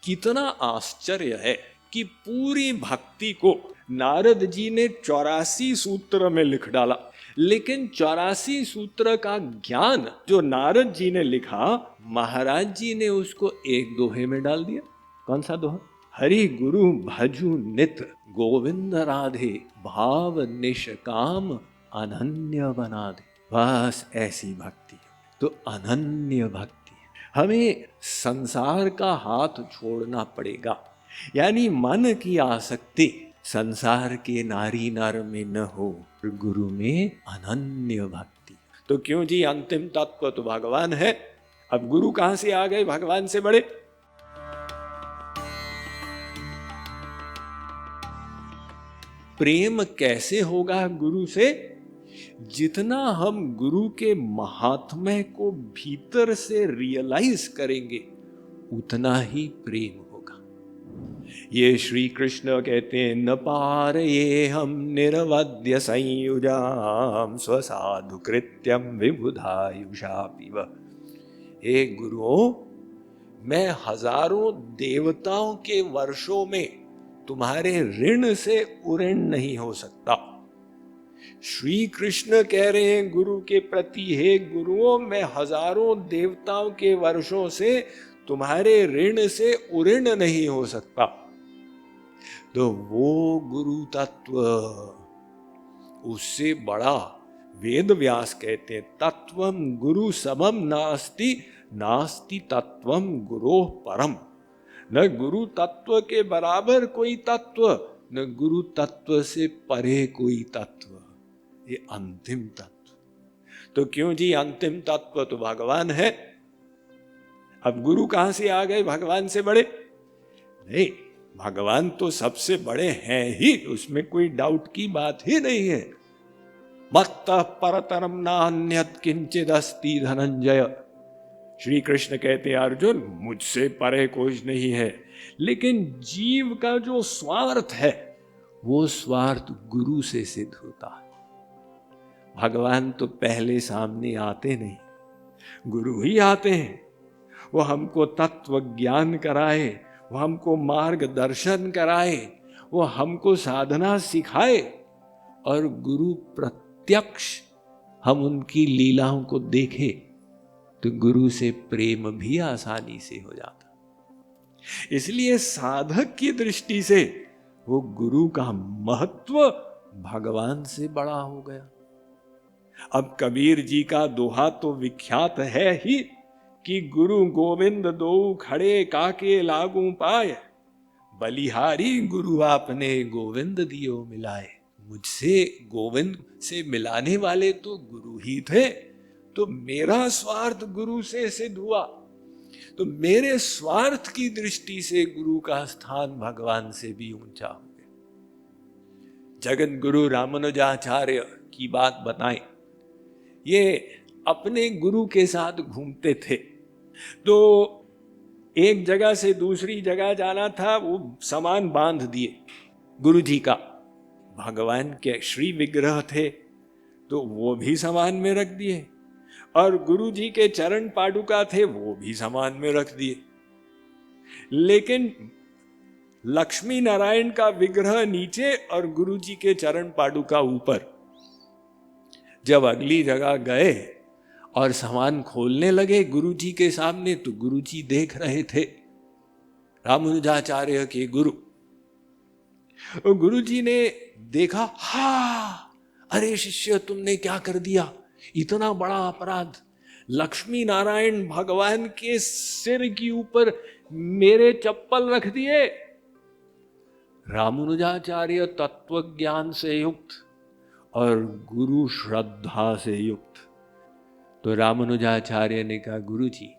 कितना आश्चर्य है कि पूरी भक्ति को नारद जी ने 84 सूत्र में लिख डाला, लेकिन 84 सूत्र का ज्ञान जो नारद जी ने लिखा, महाराज जी ने उसको एक दोहे में डाल दिया। कौन सा दोहा? हरि गुरु भजु नित गोविंद राधे भाव निष्काम अनन्य बना दे। बस ऐसी भक्ति तो अनन्य भक्ति। हमें संसार का हाथ छोड़ना पड़ेगा, यानी मन की आसक्ति संसार के नारी नर में न हो, गुरु में अनन्य भक्ति। तो क्यों जी, अंतिम तत्व तो भगवान है। अब गुरु कहां से आ गए भगवान से बड़े? प्रेम कैसे होगा गुरु से? जितना हम गुरु के महात्म्य को भीतर से रियलाइज करेंगे, उतना ही प्रेम होगा। ये श्री कृष्ण कहते हैं, न पार ये हम निर्वद्य संयुजाम स्वसाधु कृत्यम विबुधायुषापिव। हे गुरुओं, मैं हजारों देवताओं के वर्षों में तुम्हारे ऋण से उऋण नहीं हो सकता। श्री कृष्ण कह रहे हैं गुरु के प्रति, हे गुरुओं, मैं हजारों देवताओं के वर्षों से तुम्हारे ऋण से उऋण नहीं हो सकता। तो वो गुरु तत्व, उससे बड़ा वेद व्यास कहते हैं, तत्वम गुरु समम नास्ति नास्ति तत्वम गुरोः परम। न गुरु तत्व के बराबर कोई तत्व, न गुरु तत्व से परे कोई तत्व। ये अंतिम तत्व। तो क्यों जी, अंतिम तत्व तो भगवान है। अब गुरु कहां से आ गए भगवान से बड़े? नहीं, भगवान तो सबसे बड़े हैं ही, उसमें कोई डाउट की बात ही नहीं है। मत्तः परतरम नान्यत् किंचित् अस्ति धनंजय। श्री कृष्ण कहते हैं, अर्जुन, मुझसे परे कुछ नहीं है। लेकिन जीव का जो स्वार्थ है, वो स्वार्थ गुरु से सिद्ध होता है। भगवान तो पहले सामने आते नहीं, गुरु ही आते हैं। वो हमको तत्व ज्ञान कराए, वो हमको मार्गदर्शन कराए, वो हमको साधना सिखाए, और गुरु प्रत्यक्ष हम उनकी लीलाओं को देखें तो गुरु से प्रेम भी आसानी से हो जाता। इसलिए साधक की दृष्टि से वो गुरु का महत्व भगवान से बड़ा हो गया। अब कबीर जी का दोहा तो विख्यात है ही कि गुरु गोविंद दो खड़े काके लागू पाए, बलिहारी गुरु आपने गोविंद दियो मिलाए। मुझसे गोविंद से मिलाने वाले तो गुरु ही थे, तो मेरा स्वार्थ गुरु से सिद्ध हुआ। तो मेरे स्वार्थ की दृष्टि से गुरु का स्थान भगवान से भी ऊंचा हो गया। जगत गुरु रामानुजाचार्य की बात बताएं। ये अपने गुरु के साथ घूमते थे, तो एक जगह से दूसरी जगह जाना था, वो सामान बांध दिए गुरु जी का। भगवान के श्री विग्रह थे, तो वो भी सामान में रख दिए, और गुरु जी के चरण पादुका थे, वो भी सामान में रख दिए। लेकिन लक्ष्मी नारायण का विग्रह नीचे और गुरु जी के चरण पादुका ऊपर। जब अगली जगह गए और सामान खोलने लगे गुरु जी के सामने, तो गुरु जी देख रहे थे, रामानुजाचार्य के गुरु। और गुरु जी ने देखा, हा, अरे शिष्य, तुमने क्या कर दिया, इतना बड़ा अपराध। लक्ष्मी नारायण भगवान के सिर के ऊपर मेरे चप्पल रख दिए। रामानुजाचार्य तत्व ज्ञान से युक्त और गुरु श्रद्धा से युक्त। तो रामानुजाचार्य ने कहा, गुरु जी,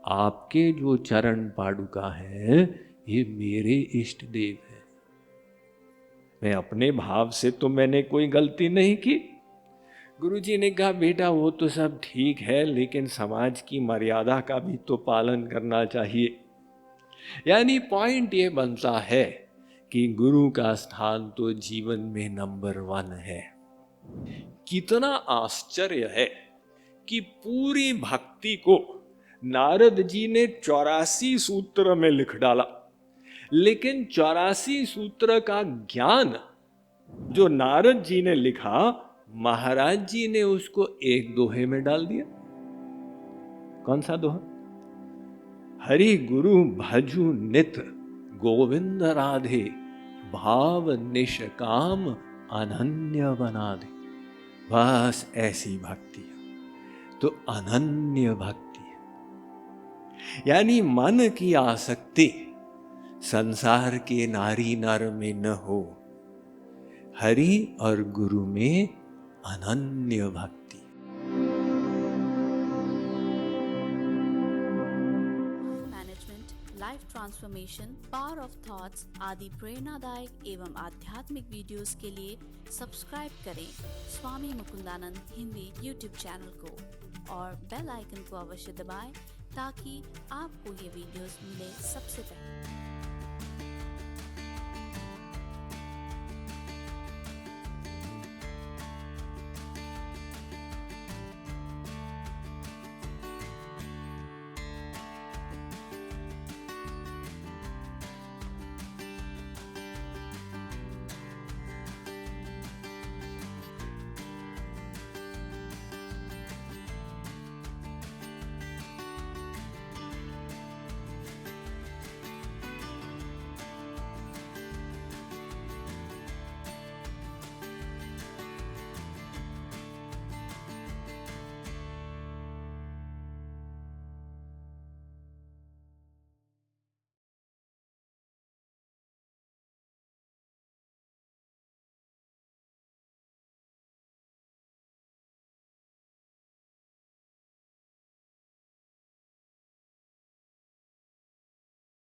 आपके जो चरण पादुका है, ये मेरे इष्ट देव है। मैं अपने भाव से तो मैंने कोई गलती नहीं की। गुरु जी ने कहा, बेटा, वो तो सब ठीक है, लेकिन समाज की मर्यादा का भी तो पालन करना चाहिए। यानी पॉइंट ये बनता है कि गुरु का स्थान तो जीवन में नंबर 1 है। कितना आश्चर्य है कि पूरी भक्ति को नारद जी ने 84 सूत्र में लिख डाला, लेकिन 84 सूत्र का ज्ञान जो नारद जी ने लिखा, महाराज जी ने उसको एक दोहे में डाल दिया। कौन सा दोहा? हरि गुरु भजु नित गोविंद राधे, भाव निष्काम अनन्य बना दे। बस ऐसी भक्ति है तो अनन्य भक्ति है। यानी मन की आसक्ति संसार के नारी नर में न हो, हरि और गुरु में अनन्य भक्ति। Management, life transformation, power of thoughts आदि प्रेरणादायक एवं आध्यात्मिक वीडियोस के लिए सब्सक्राइब करें स्वामी मुकुंदानंद हिंदी यूट्यूब चैनल को और बेल आइकन को अवश्य दबाएं ताकि आपको ये वीडियोस मिले सबसे पहले।